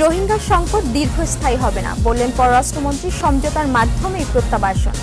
রোহিঙ্গা সংকট দীর্ঘস্থায়ী হবে না বললেন পররাষ্ট্রমন্ত্রী, সমঝোতার মাধ্যমেই প্রত্যাবাসন।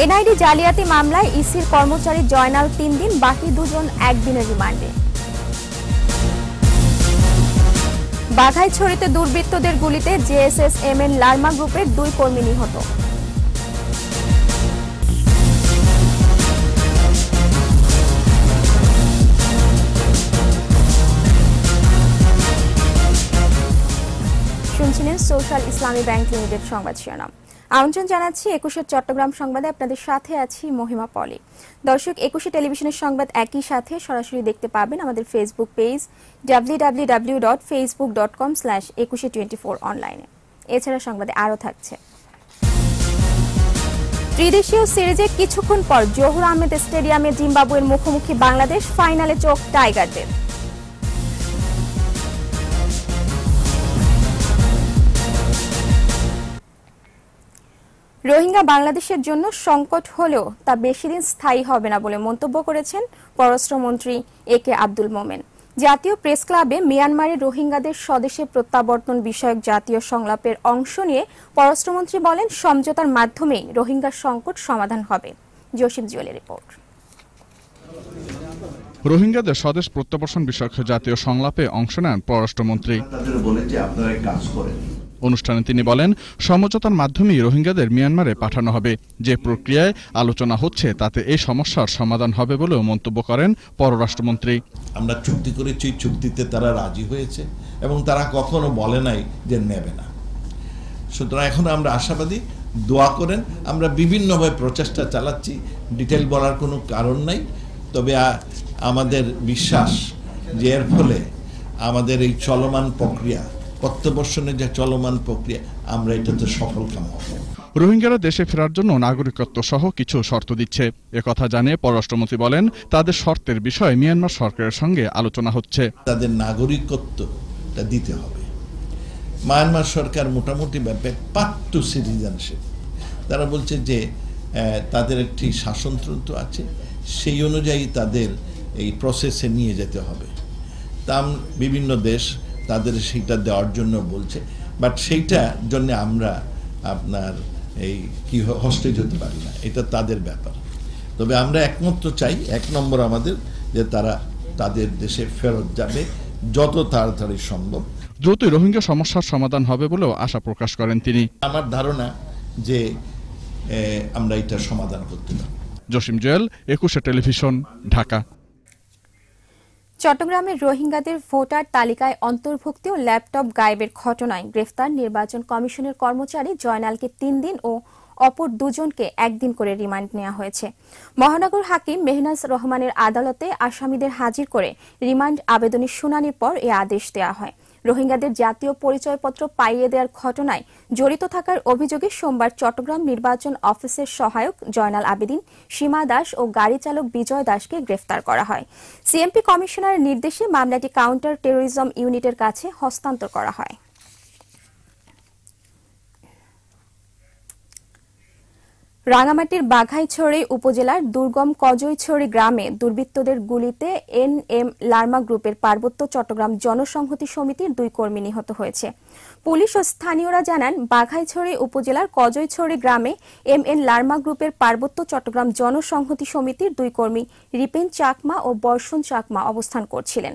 এনআইডি জালিয়াতি মামলায় ইসির কর্মচারী জয়নাল ৩ দিন, বাকি দুজন একদিনের রিমান্ডে। বাঘাইছড়িতে দুর্বৃত্তদের গুলিতে জেএসএস-এমএন লার্মা গ্রুপের 2 কর্মী নিহত। শুনছিলেন সোশ্যাল ইসলামী ব্যাংক লিমিটেড সংবাদ শিরোনাম। আমন্ত্রণ জানাচ্ছি ২১ চট্টগ্রাম সংবাদে, আপনাদের সাথে আছি মহিমা পলি। দর্শক, ২১ টেলিভিশনের সংবাদ একই সাথে সরাসরি দেখতে পাবেন আমাদের ফেসবুক পেজ www.facebook.com/2124 অনলাইনে। এছাড়া সংবাদে আরও থাকছে, ত্রিদেশীয় সিরিজে কিছুক্ষণ পর জহুর আহমেদ স্টেডিয়ামে জিম্বাবুয়ের মুখোমুখি বাংলাদেশ, ফাইনালে চোখ টাইগারদের। রোহিঙ্গা বাংলাদেশের জন্য সংকট হলেও তা বেশিদিন স্থায়ী হবে না বলে মন্তব্য করেছেন পররাষ্ট্রমন্ত্রী একে আব্দুল মোমেন। জাতীয় প্রেস ক্লাবে মিয়ানমারের রোহিঙ্গাদের স্বদেশে প্রত্যাবর্তন বিষয়ক জাতীয় সংলাপের অংশ নিয়ে পররাষ্ট্রমন্ত্রী বলেন, সমঝোতার মাধ্যমেই রোহিঙ্গা সংকট সমাধান হবে। জসিম জুয়েলের রিপোর্ট। রোহিঙ্গাদের স্বদেশ প্রত্যাবর্তন বিষয়ক জাতীয় সংলাপে অংশ নেন পররাষ্ট্রমন্ত্রী। অনুষ্ঠানে তিনি বলেন, সমঝোতার মাধ্যমেই রোহিঙ্গাদের মিয়ানমারে পাঠানো হবে। যে প্রক্রিয়ায় আলোচনা হচ্ছে তাতে এই সমস্যার সমাধান হবে বলেও মন্তব্য করেন পররাষ্ট্রমন্ত্রী। আমরা চুক্তি করেছি, চুক্তিতে তারা রাজি হয়েছে এবং তারা কখনো বলে নাই যে নেবে না। সুতরাং এখন আমরা আশাবাদী, দোয়া করেন। আমরা বিভিন্নভাবে প্রচেষ্টা চালাচ্ছি, ডিটেল বলার কোনো কারণ নাই। তবে আমাদের বিশ্বাস যে এর ফলে আমাদের এই চলমান প্রক্রিয়া, প্রত্যাবর্তনের যে চলমান প্রক্রিয়া, আমরা এটাতে সফলকাম হব। রোহিঙ্গারা দেশে ফেরার জন্য নাগরিকত্ব সহ কিছু শর্ত দিচ্ছে। একথা জানিয়ে পররাষ্ট্রমন্ত্রী বলেন, তাদের শর্তের বিষয়ে মিয়ানমার সরকারের সঙ্গে আলোচনা হচ্ছে। তাদের নাগরিকত্বটা দিতে হবে। মিয়ানমার সরকার মোটামুটি ব্যাপারে পার্ট টু সিটিজেনশিপ। তারা বলছে যে তাদের একটি শাসনতন্ত্র আছে, সেই অনুযায়ী তাদের এই প্রসেসে নিয়ে যেতে হবে। তা বিভিন্ন দেশ তাদের সেইটা দেওয়ার জন্য বলছে, বাট সেইটার জন্য আমরা আপনার এই কি হস্টেজ হতে পারি না, এটা তাদের ব্যাপার। তবে আমরা একমাত্র চাই, 1 নম্বর আমাদের, যে তারা তাদের দেশে ফেরত যাবে যত তাড়াতাড়ি সম্ভব। দ্রুতই রোহিঙ্গা সমস্যার সমাধান হবে বলেও আশা প্রকাশ করেন তিনি। আমার ধারণা যে আমরা এটা সমাধান করতে পারি। জসিম জুয়েল, ২১ টেলিভিশন, ঢাকা। চট্টগ্রামের রোহিঙ্গাদের ভোটার তালিকায় অন্তর্ভুক্তি ও ল্যাপটপ গায়েবের ঘটনায় গ্রেফতার নির্বাচন কমিশনের কর্মচারী জয়নালকে 3 দিন ও অপর 2 জনকে 1 দিন করে রিমান্ড নেওয়া হয়েছে। মহানগর হাকিম মেহনাজ রহমানের আদালতে আসামিদের হাজির করে রিমান্ড আবেদনের শুনানির পর এ আদেশ দেওয়া হয়। রোহিঙ্গাদের জাতীয় পরিচয়পত্র পাইয়ে দেওয়ার ঘটনায় জড়িত থাকার অভিযোগে সোমবার চট্টগ্রাম নির্বাচন অফিসের সহায়ক জয়নাল আবেদিন, সীমা দাস ও গাড়ি চালক বিজয় দাসকে গ্রেফতার করা হয়। সিএমপি কমিশনারের নির্দেশে মামলাটি কাউন্টার টেরোরিজম ইউনিটের কাছে হস্তান্তর করা হয়। রাঙামাটির বাঘাইছড়ি উপজেলার দুর্গম কজইছড়ি গ্রামে দুর্বৃত্তদের গুলিতে এনএম লার্মা গ্রুপের পার্বত্য চট্টগ্রাম জনসংহতি সমিতির 2 কর্মী নিহত হয়েছে। পুলিশ ও স্থানীয়রা জানান, বাঘাইছড়ি উপজেলার কজইছড়ি গ্রামে এমএন লার্মা গ্রুপের পার্বত্য চট্টগ্রাম জনসংহতি সমিতির 2 কর্মী রিপেন চাকমা ও বর্ষণ চাকমা অবস্থান করছিলেন।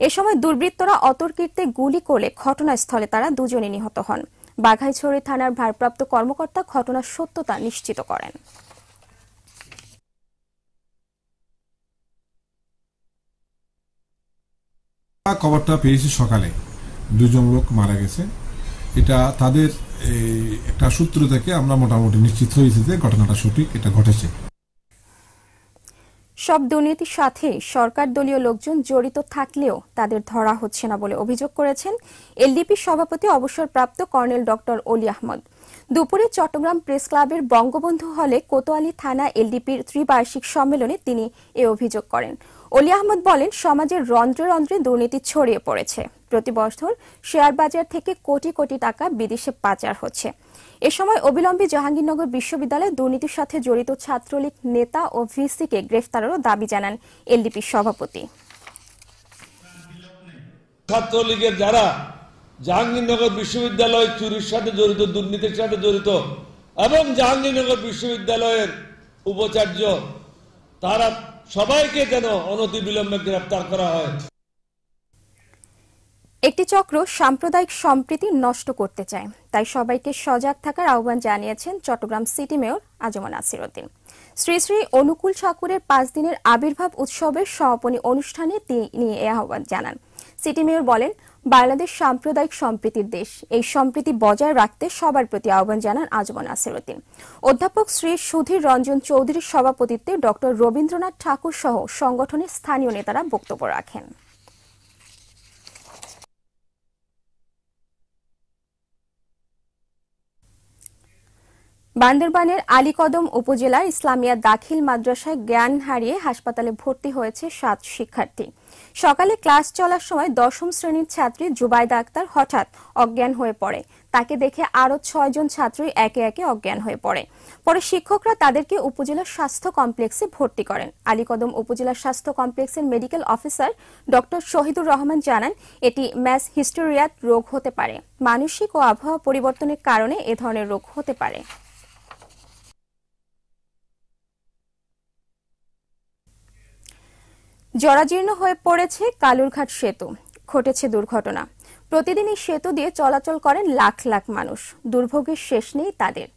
এ সময় দুর্বৃত্তরা অতর্কিতে গুলি করলে ঘটনাস্থলে তারা 2 জনই নিহত হন। বাঘাইছড়ি থানার ভারপ্রাপ্ত কর্মকর্তা ঘটনার সত্যতা নিশ্চিত করেন। খবরটা পেয়েছি সকালে, 2 জন লোক মারা গেছে। এটা তাদের একটা সূত্র থেকে আমরা মোটামুটি নিশ্চিত হয়েছি যে ঘটনাটা সঠিক, এটা ঘটেছে। সব দুর্নীতির সাথে সরকার দলীয় লোকজন জড়িত থাকলেও তাদের ধরা হচ্ছে না বলে অভিযোগ করেছেন এলডিপি সভাপতি অবসরপ্রাপ্ত কর্নেল ডক্টর অলি আহমদ। দুপুরে চট্টগ্রাম প্রেস ক্লাবের বঙ্গবন্ধু হলে কোতোয়ালি থানা এলডিপির ত্রিবার্ষিক সম্মেলনে তিনি এ অভিযোগ করেন। অলি আহমদ বলেন, সমাজের রন্ধ্রে রন্ধ্রে দুর্নীতি ছড়িয়ে পড়েছে। প্রতি বছর শেয়ার বাজার থেকে কোটি কোটি টাকা বিদেশে পাচার হচ্ছে। এ সময় অবিলম্বে জাহাঙ্গীরনগর বিশ্ববিদ্যালয়ে দুর্নীতির সাথে জড়িত ছাত্রলীগ নেতা ও ভিসিকে গ্রেফতারেরও দাবি জানান এলডিপির সভাপতি। ছাত্রলীগের যারা জাহাঙ্গীরনগর বিশ্ববিদ্যালয় চুরির সাথে জড়িত, দুর্নীতির সাথে জড়িত এবং জাহাঙ্গীরনগর বিশ্ববিদ্যালয়ের উপাচার্য, তারা সবাইকে যেন অনতিবিলম্বে গ্রেফতার করা হয়। একটি চক্র সাম্প্রদায়িক সম্প্রীতি নষ্ট করতে চায়, তাই সবাইকে সজাগ থাকার আহ্বান জানিয়েছেন চট্টগ্রাম সিটি মেয়র আজম নাসির উদ্দিন। শ্রী শ্রী অনুকূল ঠাকুরের 5 দিনের আবির্ভাব উৎসবের সমাপনী অনুষ্ঠানে তিনি এ আহ্বান জানান। সিটি মেয়র বলেন, বাংলাদেশ সাম্প্রদায়িক সম্প্রীতির দেশ, এই সম্প্রীতি বজায় রাখতে সবার প্রতি আহ্বান জানান আজম নাসির উদ্দিন। অধ্যাপক শ্রী সুধীর রঞ্জন চৌধুরীর সভাপতিত্বে ডক্টর রবীন্দ্রনাথ ঠাকুর সহ সংগঠনের স্থানীয় নেতারা বক্তব্য রাখেন। বান্দরবানের আলীকদম উপজেলার ইসলামিয়া দাখিল মাদ্রাসায় জ্ঞান হারিয়ে হাসপাতালে ভর্তি হয়েছে 7 শিক্ষার্থী। সকালে ক্লাস চলার সময় 10ম শ্রেণীর ছাত্রী জুবাইদা আক্তার হঠাৎ অজ্ঞান হয়ে পড়ে। তাকে দেখে আরও 6 জন ছাত্রী একে একে অজ্ঞান হয়ে পড়ে। পরে শিক্ষকরা তাদেরকে উপজেলা স্বাস্থ্য কমপ্লেক্সে ভর্তি করেন। আলীকদম উপজেলা স্বাস্থ্য কমপ্লেক্সের medical officer doctor Shahidur Rahman জানান, এটি ম্যাস হিস্টেরিয়াত রোগ হতে পারে। মানসিক ও আবহাওয়া পরিবর্তনের কারণে এ ধরনের রোগ হতে পারে। জরাজীর্ণ হয়ে পড়েছে কালুরঘাট সেতু, ঘটেছে দুর্ঘটনা। প্রতিদিন এই সেতু দিয়ে চলাচল করেন লাখ লাখ মানুষ। দুর্ভোগের শেষ নেই তাদের।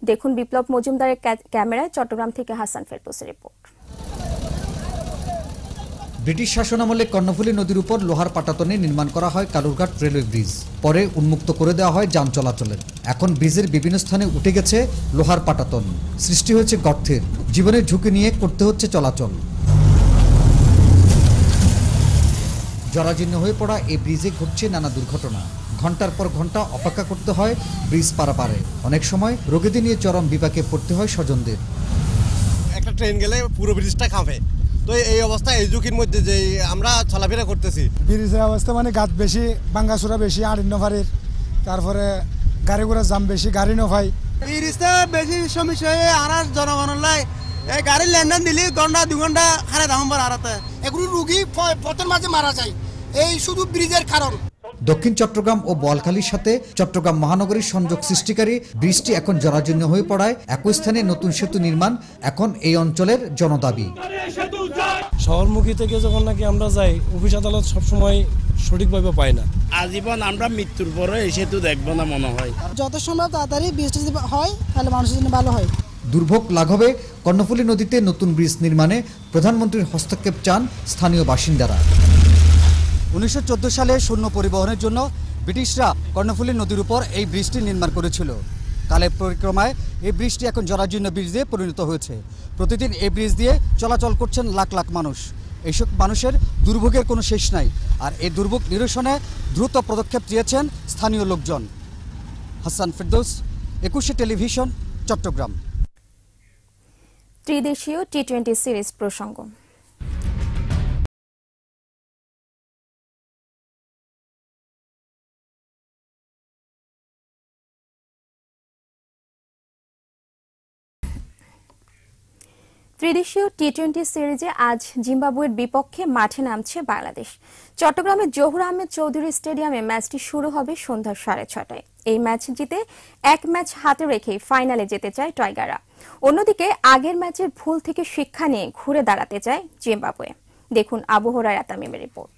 দেখুন বিপ্লব মজুমদারের ক্যামেরায় চট্টগ্রাম থেকে হাসান ফেরদৌসের রিপোর্ট। ব্রিটিশ শাসনামলে কর্ণফুলী নদীর উপর লোহার পাটাতনে নির্মাণ করা হয় কালুরঘাট রেলওয়ে ব্রিজ। পরে উন্মুক্ত করে দেওয়া হয় যান চলাচলের। এখন ব্রিজের বিভিন্ন স্থানে উঠে গেছে লোহার পাটাতন, সৃষ্টি হয়েছে গর্তের। জীবনের ঝুঁকি নিয়ে করতে হচ্ছে চলাচল। জরাজীর্ণ হয়ে পড়া এই ব্রিজে ঘটছে নানা দুর্ঘটনা। ঘন্টার পর ঘন্টা অপেক্ষা করতে হয় ব্রিজ পারাপারে। অনেক সময় রোগীদের নিয়ে চরম বিপাকে পড়তে হয় স্বজনদের। একটা ট্রেন গেলে পুরো ব্রিজটা কাঁপে, তো এই অবস্থা, এই ঝুঁকির মধ্যে যে আমরা চলাফেরা করতেছি। ব্রিজের অবস্থা মানে গাছ বেশি, ভাঙ্গাচোরা বেশি, আড়িন্ন ফারির, তারপরে গাড়ি ঘোড়ার জাম বেশি, গাড়ি নফাই। ব্রিজটা বেশি সমস্যা হয়ে আর জনগণের এই গাড়ির লেনদেন দিলে ঘন্টা 2 ঘন্টা খারে দাম হারাতে এগুলো রুগী পথের মাঝে মারা যায়, এই শুধু ব্রিজের কারণ। দক্ষিণ চট্টগ্রাম ও বোয়ালখালীর সাথে চট্টগ্রাম মহানগরীর সংযোগ সৃষ্টিকারী ব্রিজটি এখন জরাজীর্ণ হয়ে পড়ায় একই স্থানে নতুন সেতু নির্মাণ এখন এই অঞ্চলের জনদাবি। শহরমুখী থেকে যখন নাকি আমরা যাই, অফিস আদালত সবসময় সঠিকভাবে পাই না। আজীবন আমরা মৃত্যুর পরে এই সেতু দেখবো না মনে হয়। যত সম্ভব তাড়াতাড়ি ব্রিজটা যদি হয় তাহলে মানুষের জন্য ভালো হয়। দুর্ভোগ লাঘবে কর্ণফুলী নদীতে নতুন ব্রিজ নির্মাণে প্রধানমন্ত্রীর হস্তক্ষেপ চান স্থানীয় বাসিন্দারা। 1914 সালে সৈন্য পরিবহনের জন্য ব্রিটিশরা কর্ণফুলী নদীর উপর এই ব্রিজটি নির্মাণ করেছিল। কালের পরিক্রমায় এই ব্রিজটি এখন জরাজীর্ণ ব্রিজে পরিণত হয়েছে। প্রতিদিন এই ব্রিজ দিয়ে চলাচল করছেন লাখ লাখ মানুষ। এইসব মানুষের দুর্ভোগের কোনো শেষ নাই, আর এই দুর্ভোগ নিরসনে দ্রুত পদক্ষেপ চেয়েছেন স্থানীয় লোকজন। হাসান ফেরদৌস, 21 টেলিভিশন, চট্টগ্রাম। ত্রিদেশীয় টি-20 সিরিজ প্রসঙ্গ। ত্রিদেশীয় টি-20 সিরিজে আজ জিম্বাবুয়ের বিপক্ষে মাঠে নামছে বাংলাদেশ। চট্টগ্রামের জহুর আহমেদ চৌধুরী স্টেডিয়ামে ম্যাচটি শুরু হবে সন্ধ্যা 6:30টায়। এই ম্যাচ জিতে 1 ম্যাচ হাতে রেখে ফাইনালে যেতে চায় টাইগাররা। অন্যদিকে আগের ম্যাচের ভুল থেকে শিক্ষা নিয়ে ঘুরে দাঁড়াতে চায় জিম্বাবুয়ে। দেখুন আবু হুরায়রা তামিমের রিপোর্ট।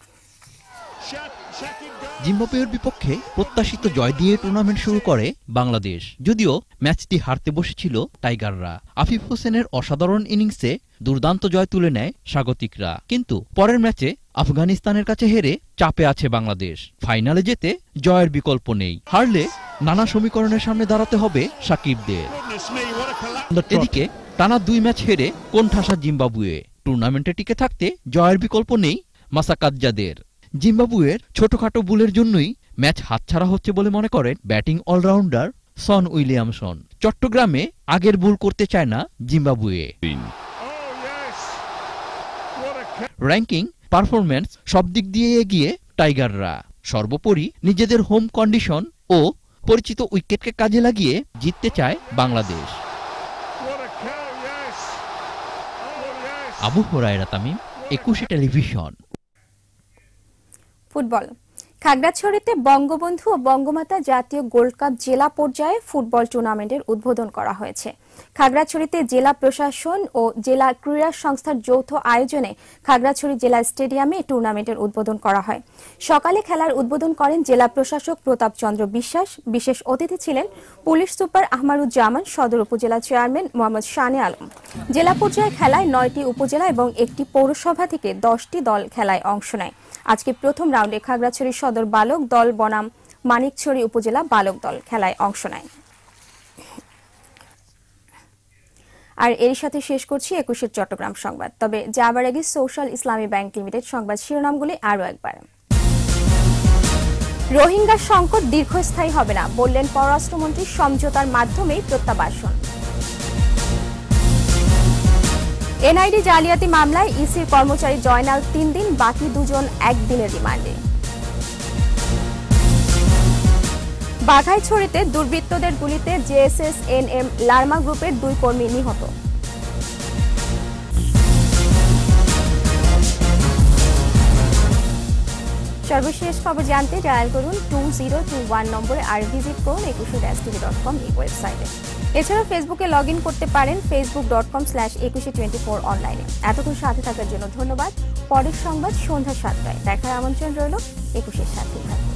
জিম্বাবুয়ের বিপক্ষে প্রত্যাশিত জয় দিয়ে টুর্নামেন্ট শুরু করে বাংলাদেশ। যদিও ম্যাচটি হারতে বসেছিল টাইগাররা। আফিফ হোসেনের অসাধারণ ইনিংসে দুর্দান্ত জয় তুলে নেয় স্বাগতিকরা। কিন্তু পরের ম্যাচে আফগানিস্তানের কাছে হেরে চাপে আছে বাংলাদেশ। ফাইনালে যেতে জয়ের বিকল্প নেই। হারলে নানা সমীকরণের সামনে দাঁড়াতে হবে সাকিবদের। এদিকে টানা 2 ম্যাচ হেরে কোণঠাসা জিম্বাবুয়ে। টুর্নামেন্টে টিকে থাকতে জয়ের বিকল্প নেই মাসাকাদজাদের। জিম্বাবুয়ের ছোটখাটো ভুলের জন্যই ম্যাচ হাতছাড়া হচ্ছে বলে মনে করেন ব্যাটিং অলরাউন্ডার সন উইলিয়ামসন। চট্টগ্রামে আগের ভুল করতে চায় না জিম্বাবুয়ে। র্যাঙ্কিং, পারফরম্যান্স সব দিক দিয়ে এগিয়ে টাইগাররা। সর্বোপরি নিজেদের হোম কন্ডিশন ও পরিচিত উইকেটকে কাজে লাগিয়ে জিততে চায় বাংলাদেশ। আবু হুরায়রা তামিম, 21 টেলিভিশন। ফুটবল। খাগড়াছড়িতে বঙ্গবন্ধু ও বঙ্গমাতা জাতীয় গোল্ড কাপ জেলা পর্যায়ে ফুটবল টুর্নামেন্টের উদ্বোধন করা হয়েছে। খাগড়াছড়িতে জেলা প্রশাসন ও জেলা ক্রীড়া সংস্থার যৌথ আয়োজনে খাগড়াছড়ি জেলা স্টেডিয়ামে টুর্নামেন্টের উদ্বোধন করা হয়। সকালে খেলার উদ্বোধন করেন জেলা প্রশাসক প্রতাপ চন্দ্র বিশ্বাস। বিশেষ অতিথি ছিলেন পুলিশ সুপার আহমারুজ্জামান, সদর উপজেলা চেয়ারম্যান মোহাম্মদ শানে আলম। জেলা পর্যায়ে খেলায় 9টি উপজেলা এবং একটি পৌরসভা থেকে 10টি দল খেলায় অংশ নেয়। আজকে প্রথম রাউন্ডে খাগড়াছড়ি সদর বালক দল বনাম মানিকছড়ি উপজেলা বালক দল খেলায় অংশ নেয়। আর এর সাথে শেষ করছি 21 চট্টগ্রাম সংবাদ। তবে যাবার আগে সোশ্যাল ইসলামী ব্যাংক লিমিটেড সংবাদ শিরোনামগুলি আরও একবার। রোহিঙ্গা সংকট দীর্ঘস্থায়ী হবে না বললেন পররাষ্ট্রমন্ত্রী, সমঝোতার মাধ্যমেই প্রত্যাবাসন। এনআইডি জালিয়াতি মামলায় ইসির কর্মচারী জয়নাল 3 দিন, বাকি 2 জন 1 দিনের রিমান্ডে। বাঘাইছড়িতে দুর্বৃত্তদের গুলিতে জেএসএস-এনএম লার্মা গ্রুপের 2 কর্মী নিহত। সর্বশেষ খবর জানতে ডায়াল করুন 2021 নম্বরে আর ভিজিট করুন 21tv.com এই ওয়েবসাইটে। এছাড়া ফেসবুকে লগ ইন করতে পারেন facebook.com/2124 অনলাইনে। এতক্ষণ সাথে থাকার জন্য ধন্যবাদ। পরের সংবাদ সন্ধ্যা 7টায় দেখার আমন্ত্রণ রইল। 21 সাথে থাকুন।